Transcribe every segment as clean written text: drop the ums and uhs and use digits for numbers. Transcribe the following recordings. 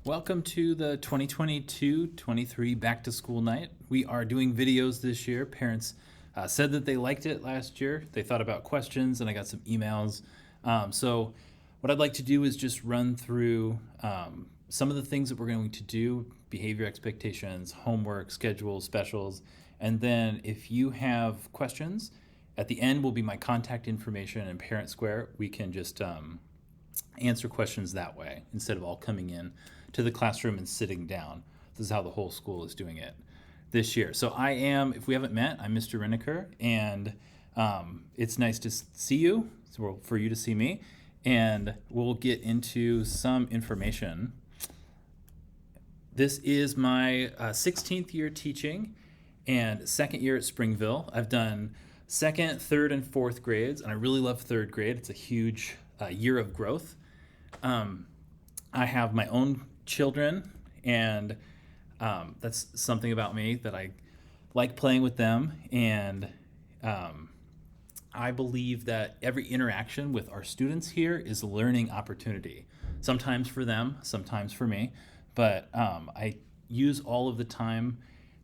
Welcome to the 2022-23 back to school night. We are doing videos this year. Parents said that they liked it last year. They thought about questions and I got some emails. So what I'd like to do is just run through some of the things that we're going to do: behavior expectations, homework, schedules, specials. And then if you have questions, at the end will be my contact information and Parent Square. We can just answer questions that way instead of all coming in to the classroom and sitting down. This is how the whole school is doing it this year. So I am, if we haven't met, I'm Mr. Rinaker, and it's nice to see you, for you to see me, and we'll get into some information. This is my 16th year teaching and second year at Springville. I've done second, third, and fourth grades, and I really love third grade. It's a huge year of growth. I have my own children, and that's something about me that I like playing with them. And I believe that every interaction with our students here is a learning opportunity, sometimes for them, sometimes for me. But I use all of the time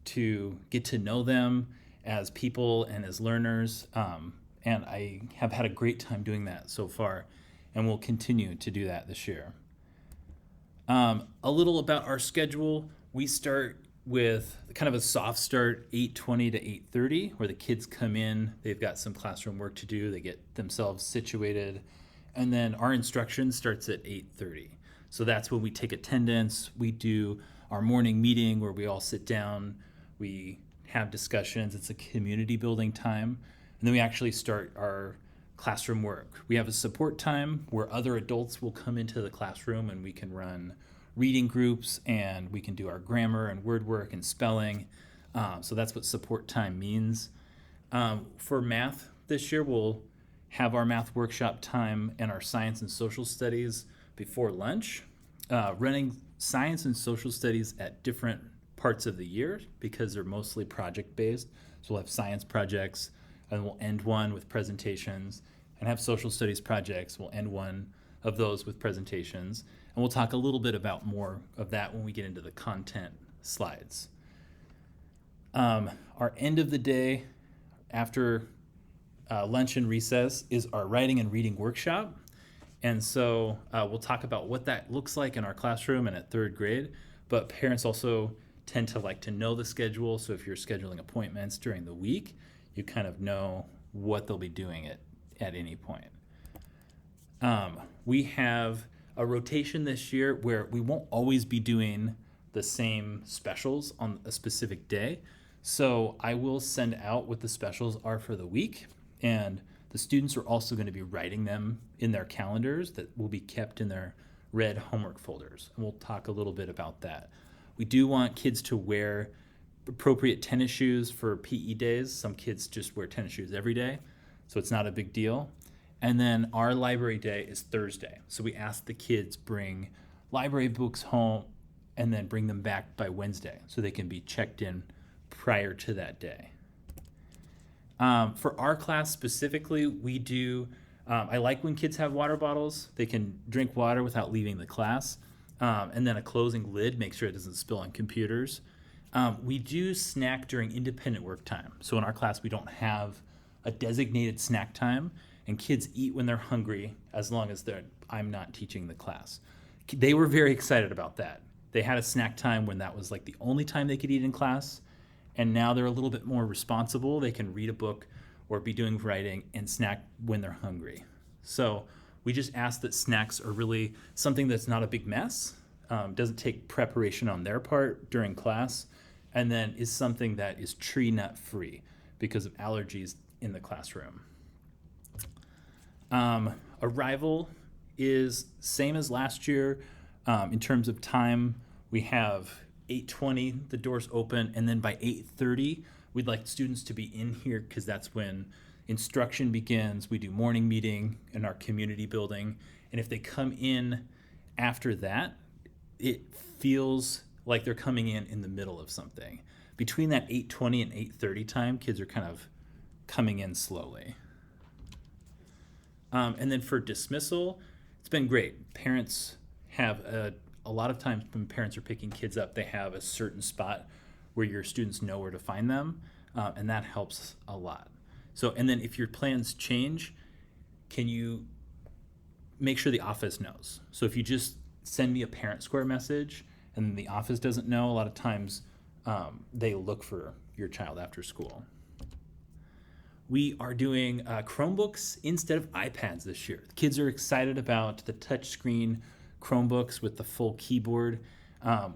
to get to know them as people and as learners. And I have had a great time doing that so far, and we'll continue to do that this year. A little about our schedule. We start with kind of a soft start, 8:20 to 8:30, where the kids come in. They've got some classroom work to do. They get themselves situated. And then our instruction starts at 8:30. So that's when we take attendance. We do our morning meeting where we all sit down. We have discussions. It's a community building time. And then we actually start our classroom work. We have a support time where other adults will come into the classroom and we can run reading groups and we can do our grammar and word work and spelling. So that's what support time means. For math this year, we'll have our math workshop time and our science and social studies before lunch. Running science and social studies at different parts of the year because they're mostly project-based. So we'll have science projects, and we'll end one with presentations, and have social studies projects. We'll end one of those with presentations, and we'll talk a little bit about more of that when we get into the content slides. Our end of the day after lunch and recess is our writing and reading workshop. And so we'll talk about what that looks like in our classroom and at third grade, but parents also tend to like to know the schedule. So if you're scheduling appointments during the week, you kind of know what they'll be doing at any point. We have a rotation this year where we won't always be doing the same specials on a specific day. So I will send out what the specials are for the week, and the students are also going to be writing them in their calendars that will be kept in their red homework folders. And we'll talk a little bit about that. We do want kids to wear appropriate tennis shoes for PE days. Some kids just wear tennis shoes every day, so it's not a big deal. And then our library day is Thursday. So we ask the kids bring library books home and then bring them back by Wednesday so they can be checked in prior to that day. For our class specifically, we do, I like when kids have water bottles. They can drink water without leaving the class. And then a closing lid, make sure it doesn't spill on computers. We do snack during independent work time. So in our class, we don't have a designated snack time, and kids eat when they're hungry as long as I'm not teaching the class. They were very excited about that. They had a snack time when that was like the only time they could eat in class, and now they're a little bit more responsible. They can read a book or be doing writing and snack when they're hungry. So we just ask that snacks are really something that's not a big mess, doesn't take preparation on their part during class, and then is something that is tree nut free because of allergies in the classroom. Arrival is same as last year. In terms of time, we have 8:20, the doors open, and then by 8:30, we'd like students to be in here because that's when instruction begins. We do morning meeting in our community building, and if they come in after that, it feels like they're coming in the middle of something. Between that 8:20 and 8:30 time, kids are kind of coming in slowly. And then for dismissal, it's been great. Parents have a a lot of times when parents are picking kids up, they have a certain spot where your students know where to find them, and that helps a lot. So, and then if your plans change, can you make sure the office knows? So if you just send me a parent square message and the office doesn't know, a lot of times they look for your child after school. We are doing Chromebooks instead of iPads this year. The kids are excited about the touchscreen Chromebooks with the full keyboard.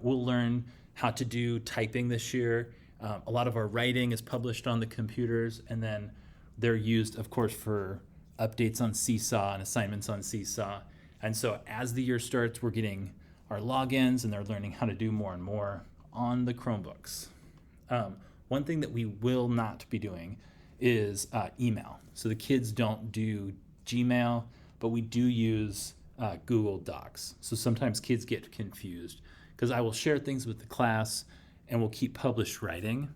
We'll learn how to do typing this year. A lot of our writing is published on the computers, and then they're used, of course, for updates on Seesaw and assignments on Seesaw. And so as the year starts, we're getting our logins, and they're learning how to do more and more on the Chromebooks. One thing that we will not be doing is email. So the kids don't do Gmail, but we do use Google Docs. So sometimes kids get confused because I will share things with the class and we'll keep published writing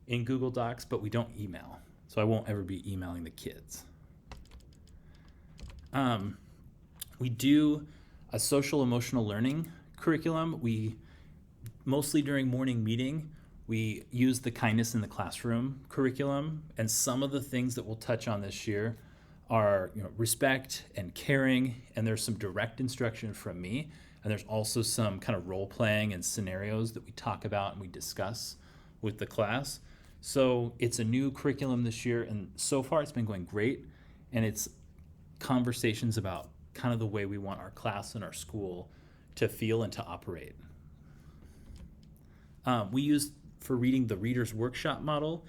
in Google Docs, but we don't email. So I won't ever be emailing the kids. We do a social emotional learning curriculum. We mostly during morning meeting, we use the kindness in the classroom curriculum, and some of the things that we'll touch on this year are respect and caring, and there's some direct instruction from me, and there's also some kind of role playing and scenarios that we talk about and we discuss with the class. So it's a new curriculum this year, and so far it's been going great, and it's conversations about kind of the way we want our class and our school to feel and to operate. We use for reading the Reader's Workshop model.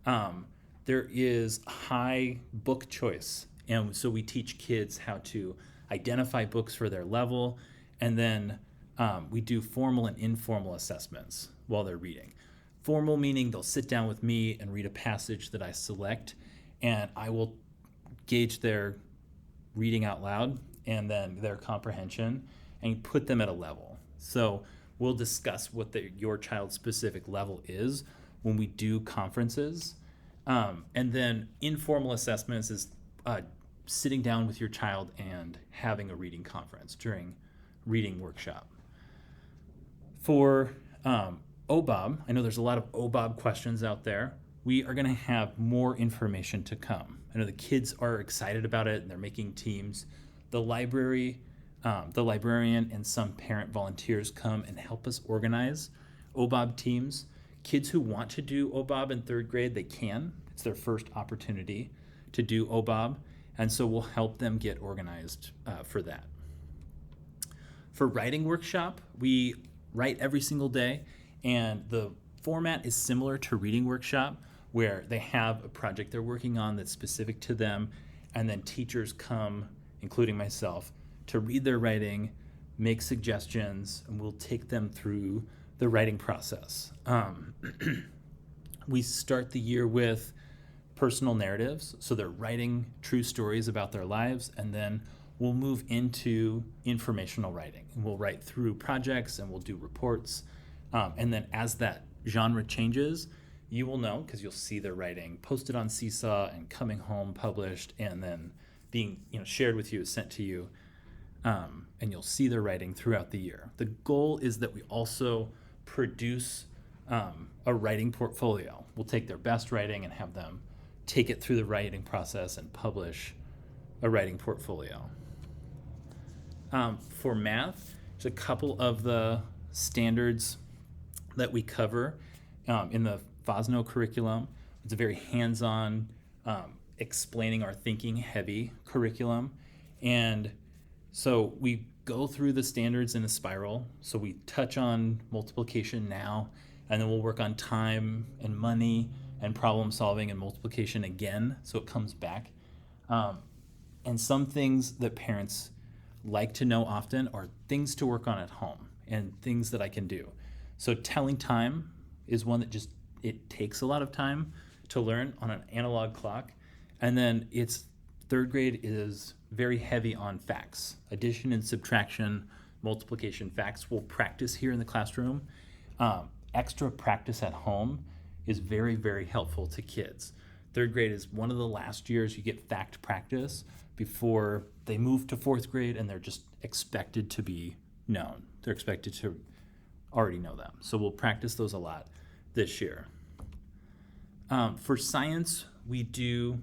There is high book choice, and so we teach kids how to identify books for their level, and then we do formal and informal assessments while they're reading. Formal meaning they'll sit down with me and read a passage that I select, and I will gauge their reading out loud and then their comprehension and put them at a level. So we'll discuss what your child's specific level is when we do conferences. And then informal assessments is sitting down with your child and having a reading conference during reading workshop. For OBOB, I know there's a lot of OBOB questions out there. We are going to have more information to come. I know the kids are excited about it and they're making teams. The librarian and some parent volunteers come and help us organize OBOB teams. Kids who want to do OBOB in third grade, they can. It's their first opportunity to do OBOB, and so we'll help them get organized for that. For writing workshop, we write every single day, and the format is similar to reading workshop, where they have a project they're working on that's specific to them, and then teachers come, including myself, to read their writing, make suggestions, and we'll take them through the writing process. We start the year with personal narratives, so they're writing true stories about their lives, and then we'll move into informational writing. And we'll write through projects and we'll do reports. And then as that genre changes, you will know because you'll see their writing posted on Seesaw and coming home published and then being shared with you, sent to you. And you'll see their writing throughout the year. The goal is that we also produce a writing portfolio. We'll take their best writing and have them take it through the writing process and publish a writing portfolio. For math, there's a couple of the standards that we cover in the Fosno curriculum. It's a very hands-on, explaining our thinking heavy curriculum. And so we go through the standards in a spiral. So we touch on multiplication now, and then we'll work on time and money and problem solving and multiplication again, so it comes back. And some things that parents like to know often are things to work on at home and things that I can do. So telling time is one that it takes a lot of time to learn on an analog clock. And then third grade is very heavy on facts, addition and subtraction, multiplication facts. We'll practice here in the classroom. Extra practice at home is very, very helpful to kids. Third grade is one of the last years you get fact practice before they move to fourth grade and they're just expected to be known. they're expected to already know them. So we'll practice those a lot this year. For science, we do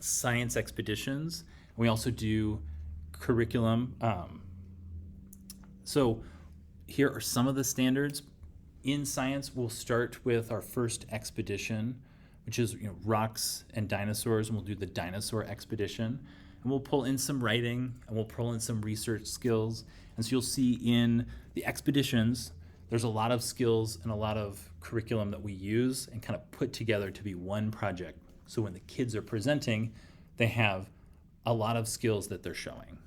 science expeditions. We also do curriculum. So here are some of the standards. In science, we'll start with our first expedition, which is rocks and dinosaurs, and we'll do the dinosaur expedition. And we'll pull in some writing, and we'll pull in some research skills. And so you'll see in the expeditions, there's a lot of skills and a lot of curriculum that we use and kind of put together to be one project. So when the kids are presenting, they have a lot of skills that they're showing.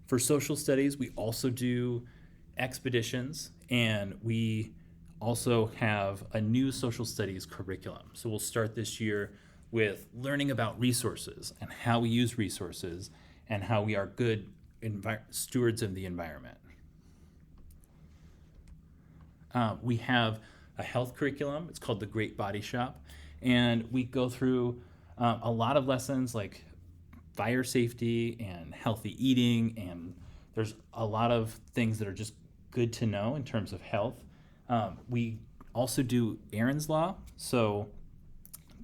For social studies, we also do expeditions, and we also have a new social studies curriculum. So we'll start this year with learning about resources and how we use resources and how we are good stewards of the environment. We have a health curriculum. It's called the Great Body Shop, and we go through a lot of lessons like fire safety and healthy eating, and there's a lot of things that are just good to know in terms of health. We also do Aaron's Law, so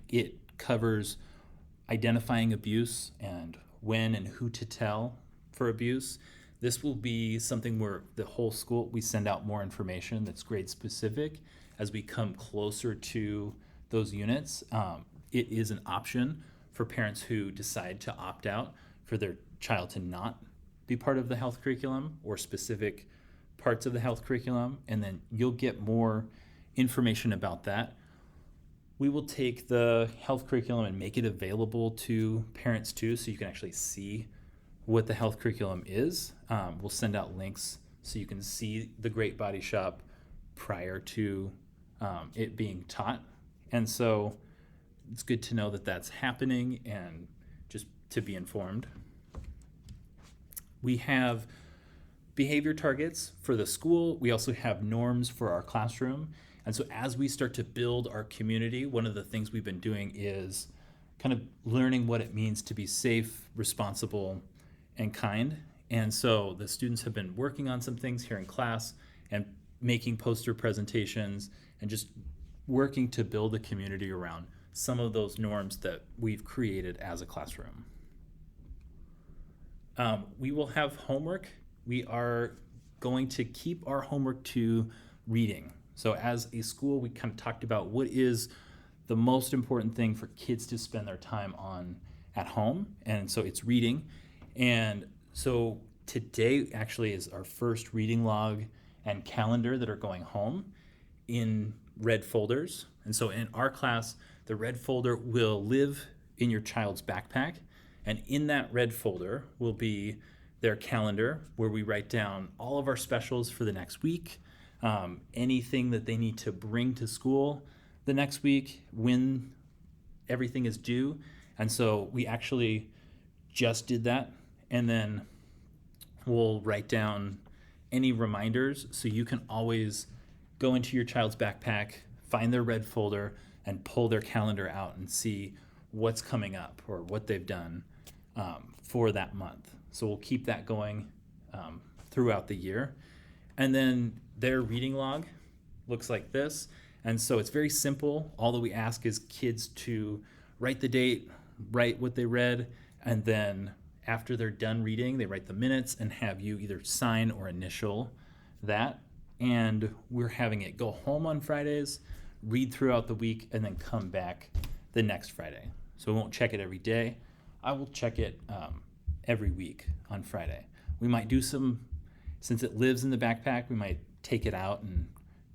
it covers identifying abuse and when and who to tell for abuse. This will be something where the whole school, we send out more information that's grade specific as we come closer to those units. It is an option for parents who decide to opt out for their child to not be part of the health curriculum or specific parts of the health curriculum, and then you'll get more information about that. We will take the health curriculum and make it available to parents too, so you can actually see what the health curriculum is. We'll send out links so you can see the Great Body Shop prior to it being taught. And so it's good to know that that's happening and just to be informed. We have behavior targets for the school. We also have norms for our classroom. And so as we start to build our community, one of the things we've been doing is kind of learning what it means to be safe, responsible, and kind. And so the students have been working on some things here in class and making poster presentations and just working to build a community around some of those norms that we've created as a classroom. We will have homework. We are going to keep our homework to reading. So as a school, we kind of talked about what is the most important thing for kids to spend their time on at home. And so it's reading. And so today actually is our first reading log and calendar that are going home in red folders. And so in our class, the red folder will live in your child's backpack. And in that red folder will be their calendar where we write down all of our specials for the next week, anything that they need to bring to school the next week, when everything is due. And so we actually just did that. And then we'll write down any reminders so you can always go into your child's backpack, find their red folder, and pull their calendar out and see what's coming up or what they've done for that month. So we'll keep that going throughout the year. And then their reading log looks like this. And so it's very simple. All that we ask is kids to write the date, write what they read, and then after they're done reading, they write the minutes and have you either sign or initial that. And we're having it go home on Fridays, read throughout the week, and then come back the next Friday. So we won't check it every day. I will check it every week on Friday. We might do some, since it lives in the backpack, we might take it out and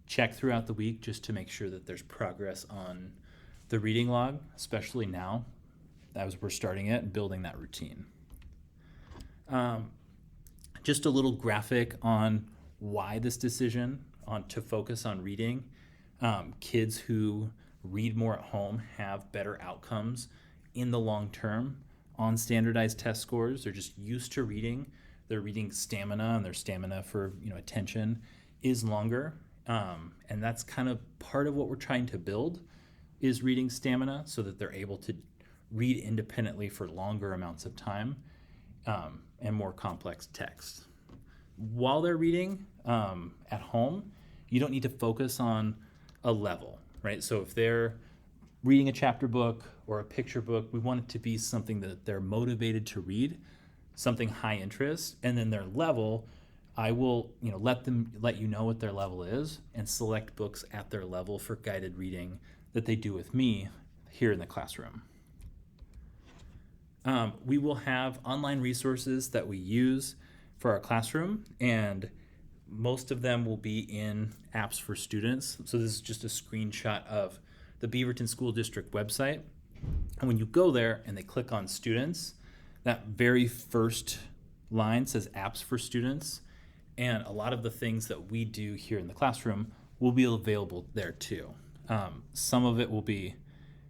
check throughout the week just to make sure that there's progress on the reading log, especially now as we're starting it and building that routine. Just a little graphic on why this decision to focus on reading. Kids who read more at home have better outcomes in the long term on standardized test scores. They're just used to reading. Their reading stamina and their stamina for attention is longer. And that's kind of part of what we're trying to build is reading stamina so that they're able to read independently for longer amounts of time and more complex text. while they're reading at home, you don't need to focus on a level, right? So if they're reading a chapter book or a picture book, we want it to be something that they're motivated to read, something high interest, and then their level, I will, let you know what their level is and select books at their level for guided reading that they do with me here in the classroom. We will have online resources that we use for our classroom, and most of them will be in apps for students. So this is just a screenshot of the Beaverton School District website. And when you go there and they click on students, that very first line says apps for students. And a lot of the things that we do here in the classroom will be available there too. Some of it will be,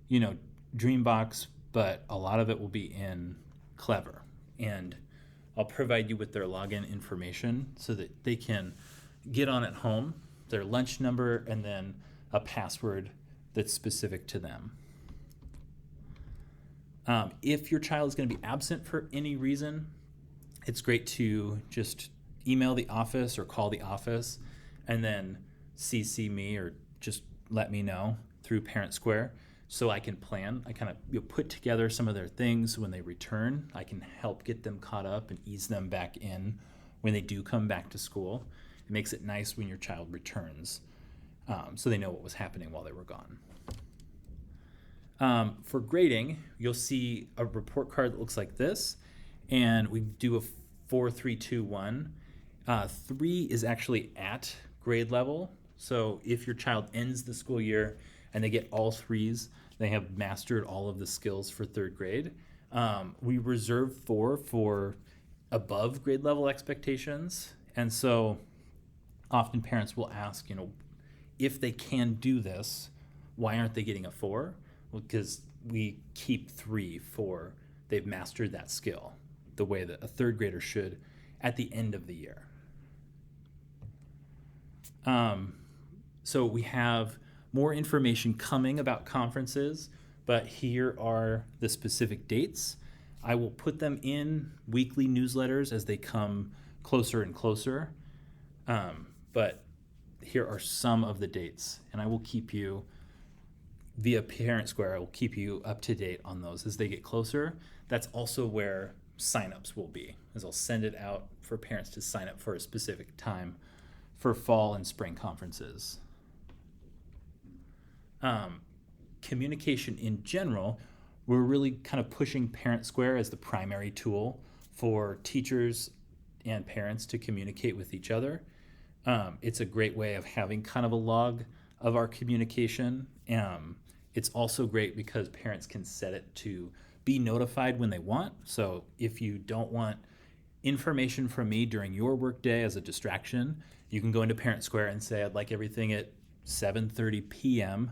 Dreambox, but a lot of it will be in Clever. And I'll provide you with their login information so that they can get on at home, their lunch number, and then a password that's specific to them. If your child is going to be absent for any reason, it's great to just email the office or call the office and then CC me or just let me know through Parent Square so I can plan. I kind of put together some of their things when they return. I can help get them caught up and ease them back in when they do come back to school. It makes it nice when your child returns so they know what was happening while they were gone. For grading, you'll see a report card that looks like this, and we do a 4, 3, 2, 1. 3 is actually at grade level. So if your child ends the school year and they get all 3s, they have mastered all of the skills for 3rd grade. We reserve 4 for above grade level expectations. And so often parents will ask, if they can do this, why aren't they getting a 4? Well, because we keep 3 for they've mastered that skill the way that a 3rd grader should at the end of the year. So we have more information coming about conferences, but here are the specific dates. I will put them in weekly newsletters as they come closer and closer. But here are some of the dates, and I will keep you via Parent Square. I will keep you up to date on those as they get closer. That's also where signups will be, as I'll send it out for parents to sign up for a specific time for fall and spring conferences. Communication in general, we're really kind of pushing Parent Square as the primary tool for teachers and parents to communicate with each other. It's a great way of having kind of a log of our communication. It's also great because parents can set it to be notified when they want. So if you don't want information from me during your workday as a distraction, you can go into Parent Square and say, I'd like everything at 7:30 p.m.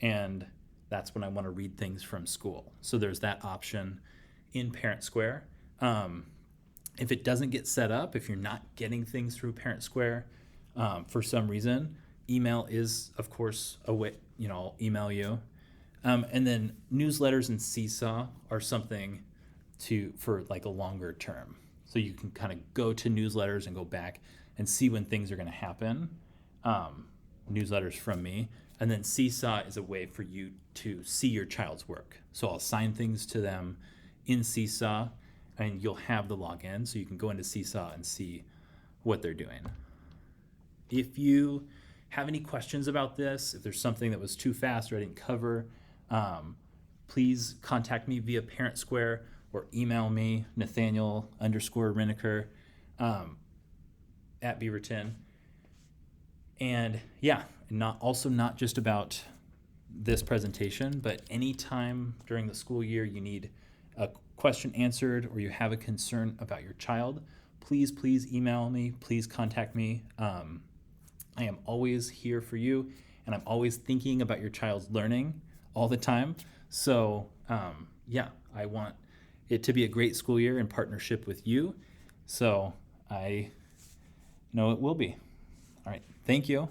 and that's when I want to read things from school. So there's that option in Parent Square. If it doesn't get set up, if you're not getting things through Parent Square for some reason, email is, of course, a way, I'll email you. And then newsletters and Seesaw are something for like a longer term. So you can kind of go to newsletters and go back and see when things are going to happen. Newsletters from me. And then Seesaw is a way for you to see your child's work. So I'll assign things to them in Seesaw, and you'll have the login, so you can go into Seesaw and see what they're doing. If you have any questions about this, if there's something that was too fast or I didn't cover, please contact me via Parent Square or email me, Nathaniel_Rinaker at Beaverton. And not just about this presentation, but anytime during the school year you need a question answered or you have a concern about your child, please email me, please contact me. I am always here for you, and I'm always thinking about your child's learning all the time. So I want it to be a great school year in partnership with you. So I know it will be. All right, thank you.